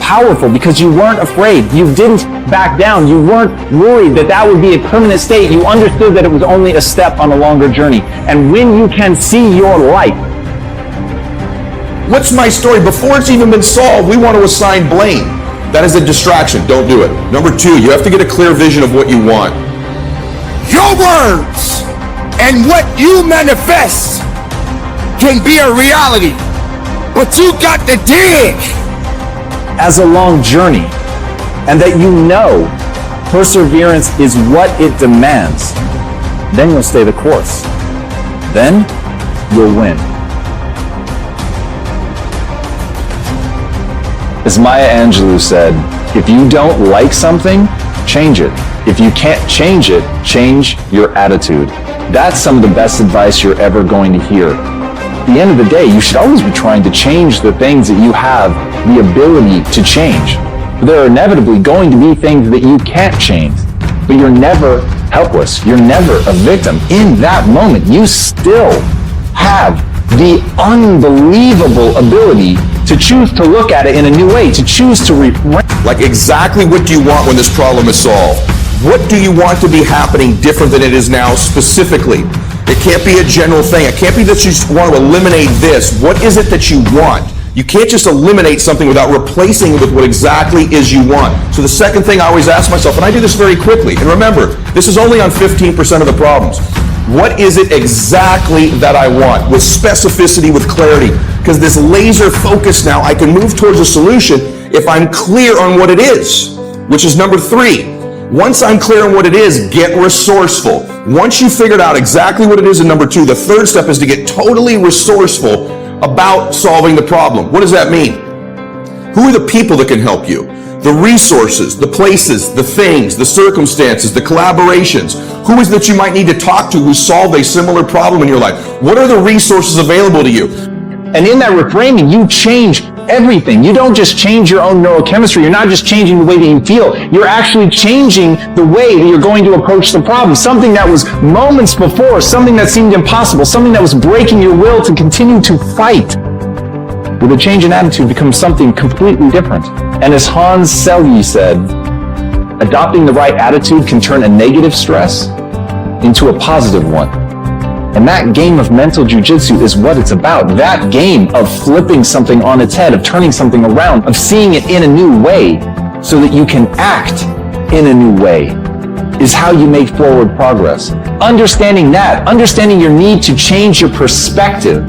powerful because you weren't afraid. You didn't back down. You weren't worried that that would be a permanent state. You understood that it was only a step on a longer journey. And when you can see your light. What's my story? Before it's even been solved, we want to assign blame. That is a distraction. Don't do it. Number two, you have to get a clear vision of what you want. Your words and what you manifest can be a reality, but you got to dig. As a long journey, and that you know perseverance is what it demands, then you'll stay the course. Then you'll win. As Maya Angelou said, if you don't like something, change it. If you can't change it, change your attitude. That's some of the best advice you're ever going to hear. At the end of the day, you should always be trying to change the things that you have the ability to change. There are inevitably going to be things that you can't change, but you're never helpless. You're never a victim. In that moment, you still have the unbelievable ability to choose to look at it in a new way, to choose to reframe. Like, exactly what do you want when this problem is solved? What do you want to be happening different than it is now specifically? It can't be a general thing. It can't be that you just want to eliminate this. What is it that you want? You can't just eliminate something without replacing it with what exactly is you want. So the second thing I always ask myself, and I do this very quickly, and remember, this is only on 15% of the problems. What is it exactly that I want? With specificity, with clarity. Because this laser focus now, I can move towards a solution if I'm clear on what it is, which is number 3. Once I'm clear on what it is, get resourceful. Once you figured out exactly what it is in number 2, the third step is to get totally resourceful about solving the problem. What does that mean? Who are the people that can help you? The resources, the places, the things, the circumstances, the collaborations. Who is that you might need to talk to who solved a similar problem in your life? What are the resources available to you? And in that reframing, you change everything. You don't just change your own neurochemistry. You're not just changing the way that you feel. You're actually changing the way that you're going to approach the problem. Something that was moments before, something that seemed impossible, something that was breaking your will to continue to fight. With a change in attitude becomes something completely different. And as Hans Selye said, adopting the right attitude can turn a negative stress into a positive one. And that game of mental jujitsu is what it's about. That game of flipping something on its head, of turning something around, of seeing it in a new way so that you can act in a new way is how you make forward progress. Understanding that, understanding your need to change your perspective,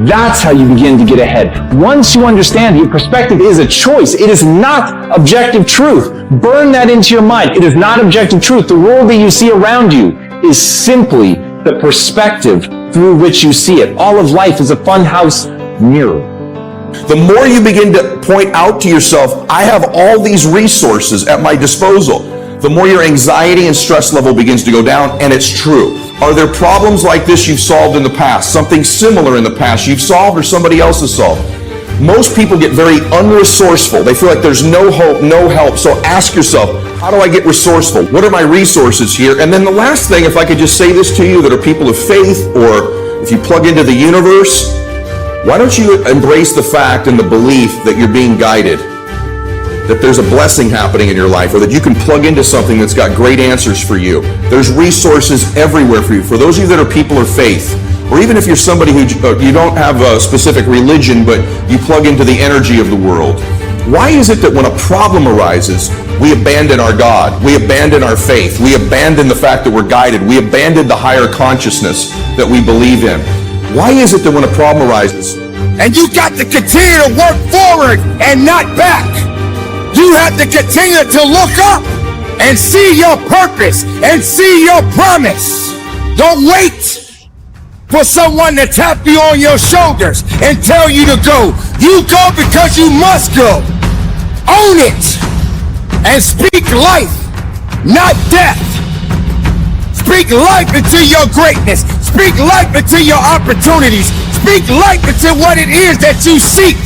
that's how you begin to get ahead. Once you understand your perspective is a choice, it is not objective truth. Burn that into your mind. It is not objective truth. The world that you see around you is simply the perspective through which you see it. All of life is a funhouse mirror. The more you begin to point out to yourself, I have all these resources at my disposal, the more your anxiety and stress level begins to go down, and it's true. Are there problems like this you've solved in the past? Something similar in the past you've solved or somebody else has solved? Most people get very unresourceful. They feel like there's no hope, no help. So ask yourself, how do I get resourceful? What are my resources here? And then the last thing, if I could just say this to you that are people of faith, or if you plug into the universe, why don't you embrace the fact and the belief that you're being guided, that there's a blessing happening in your life, or that you can plug into something that's got great answers for you. There's resources everywhere for you. For those of you that are people of faith, or even if you're somebody who you don't have a specific religion, but you plug into the energy of the world, why is it that when a problem arises, we abandon our God, we abandon our faith, we abandon the fact that we're guided, we abandon the higher consciousness that we believe in? Why is it that when a problem arises, and you got to continue to work forward and not back? You have to continue to look up and see your purpose and see your promise. Don't wait for someone to tap you on your shoulders and tell you to go. You go because you must go. Own it and speak life, not death. Speak life into your greatness. Speak life into your opportunities. Speak life into what it is that you seek.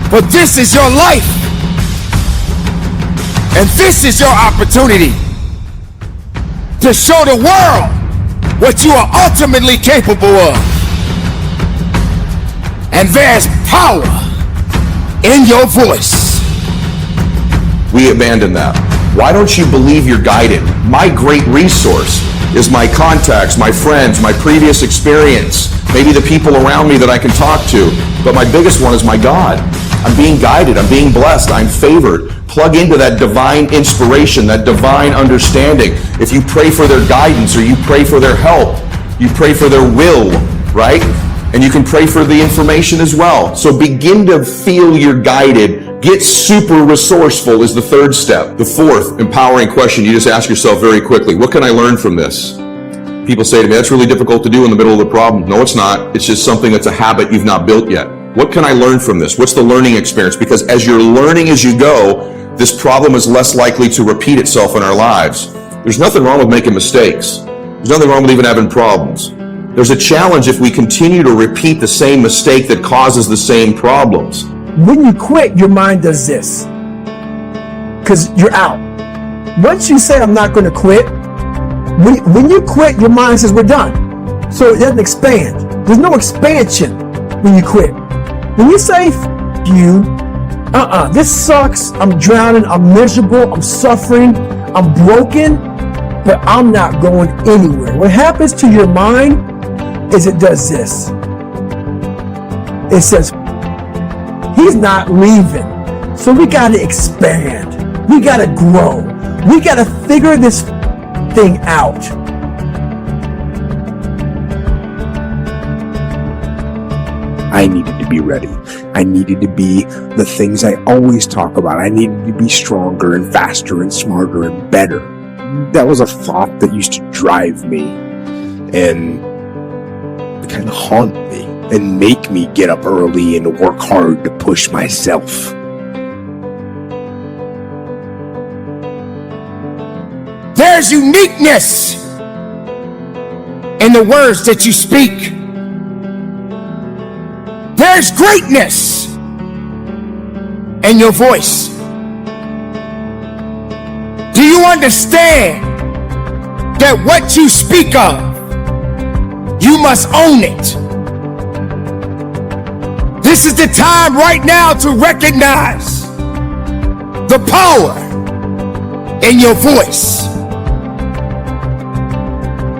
But this is your life. And this is your opportunity to show the world what you are ultimately capable of. And there's power in your voice. We abandon that. Why don't you believe you're guided? My great resource is my contacts, my friends, my previous experience, maybe the people around me that I can talk to. But my biggest one is my God. I'm being guided. I'm being blessed. I'm favored. Plug into that divine inspiration, that divine understanding. If you pray for their guidance or you pray for their help, you pray for their will, right? And you can pray for the information as well. So begin to feel you're guided. Get super resourceful is the third step. The fourth empowering question you just ask yourself very quickly: what can I learn from this? People say to me, that's really difficult to do in the middle of the problem. No, it's not. It's just something that's a habit you've not built yet. What can I learn from this? What's the learning experience? Because as you're learning as you go, this problem is less likely to repeat itself in our lives. There's nothing wrong with making mistakes. There's nothing wrong with even having problems. There's a challenge if we continue to repeat the same mistake that causes the same problems. When you quit, your mind does this, because you're out. Once you say, I'm not going to quit, when you quit, your mind says, we're done. So it doesn't expand. There's no expansion when you quit. When you say, you, this sucks, I'm drowning, I'm miserable, I'm suffering, I'm broken, but I'm not going anywhere. What happens to your mind is it does this. It says, he's not leaving. So we got to expand. We got to grow. We got to figure this thing out. I needed to be ready. I needed to be the things I always talk about. I needed to be stronger and faster and smarter and better. That was a thought that used to drive me and kind of haunt me and make me get up early and work hard to push myself. There's uniqueness in the words that you speak. There's greatness in your voice. Do you understand that what you speak of, you must own it? This is the time right now to recognize the power in your voice.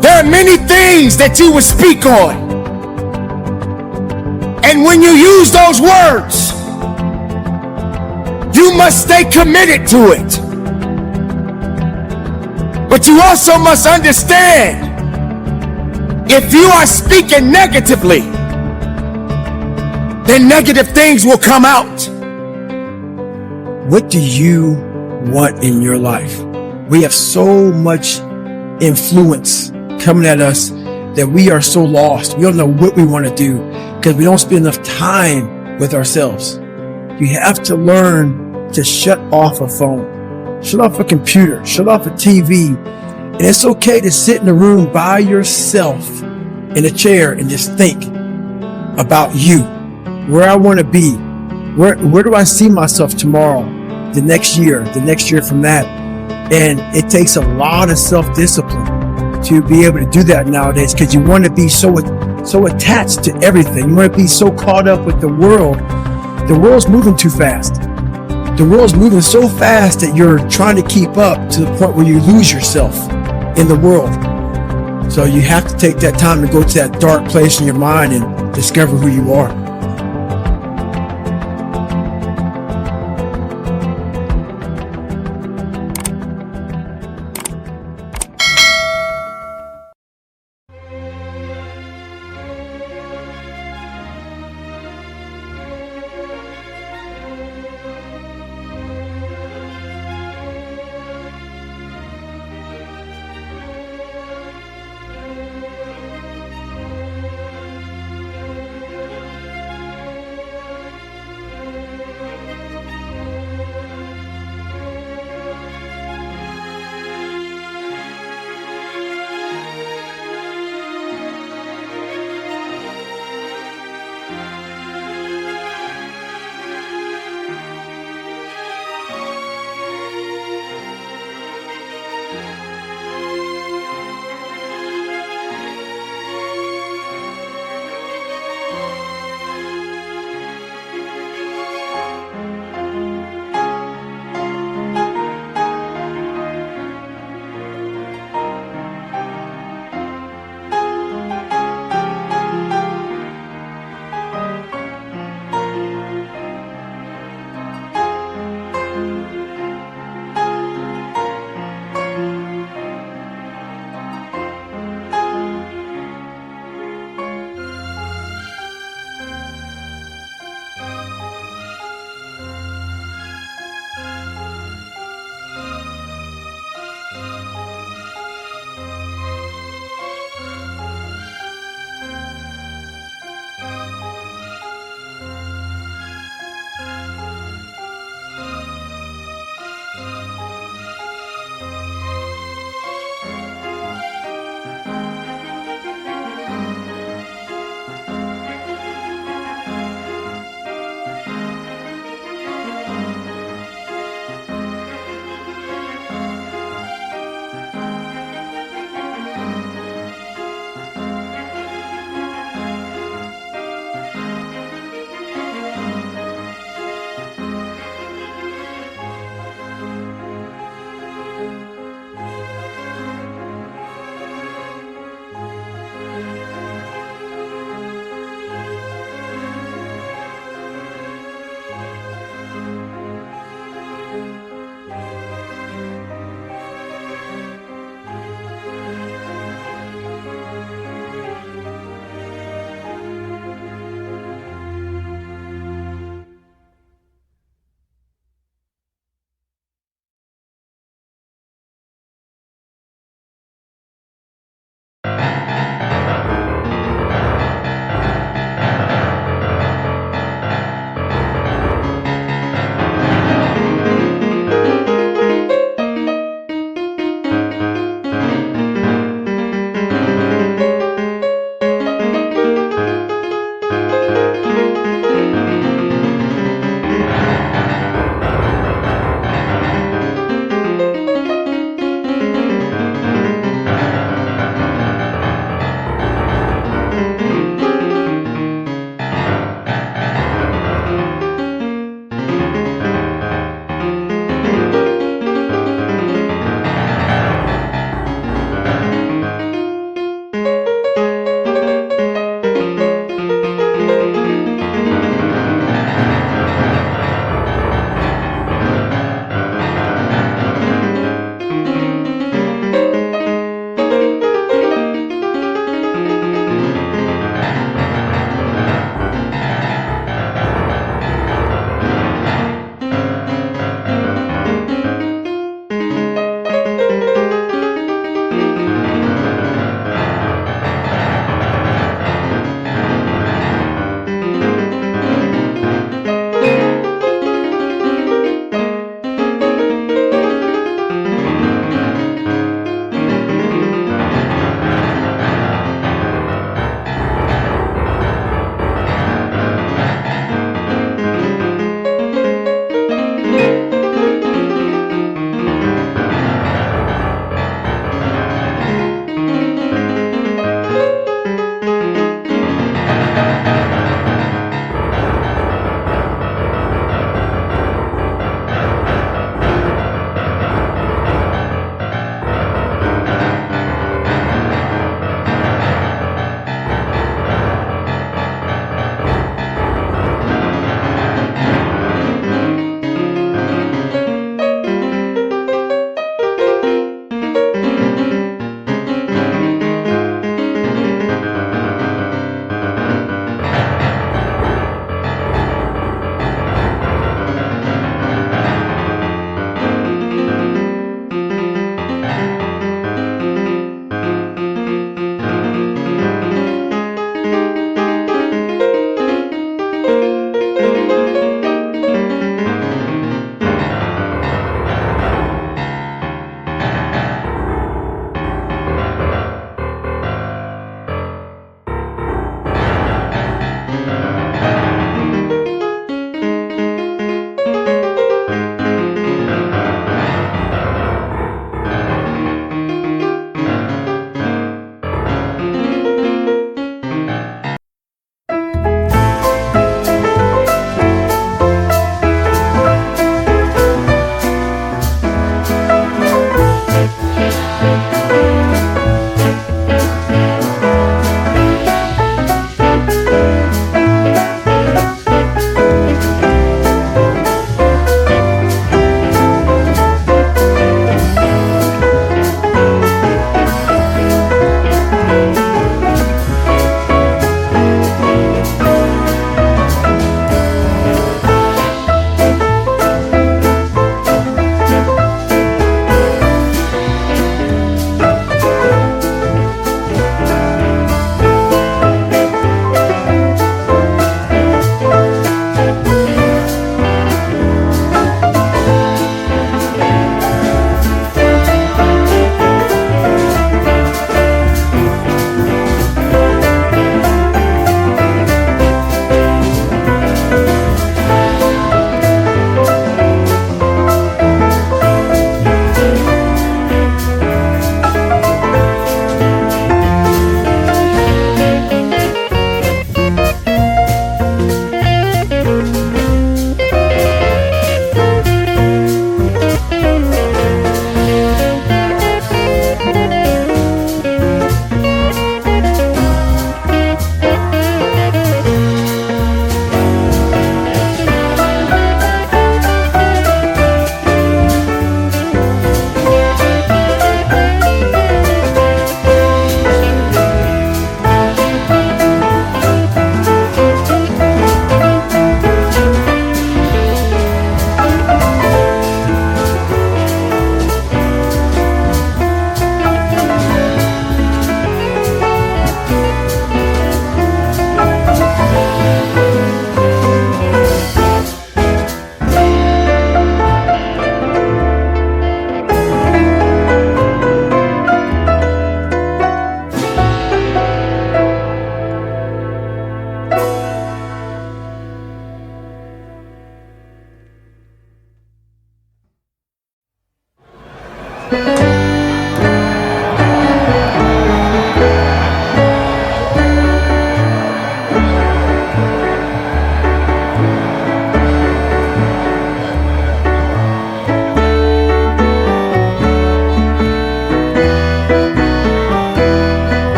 There are many things that you will speak on. And when you use those words, you must stay committed to it. But you also must understand, if you are speaking negatively, then negative things will come out. What do you want in your life? We have so much influence coming at us that we are so lost. We don't know what we want to do because we don't spend enough time with ourselves. You have to learn to shut off a phone, shut off a computer, shut off a TV. And it's okay to sit in a room by yourself in a chair and just think about you, where I want to be, where do I see myself tomorrow, the next year from that. And it takes a lot of self-discipline to be able to do that nowadays, because you want to be so attached to everything. You want to be so caught up with the world. The world's moving too fast. The world's moving so fast that you're trying to keep up to the point where you lose yourself in the world. So you have to take that time to go to that dark place in your mind and discover who you are.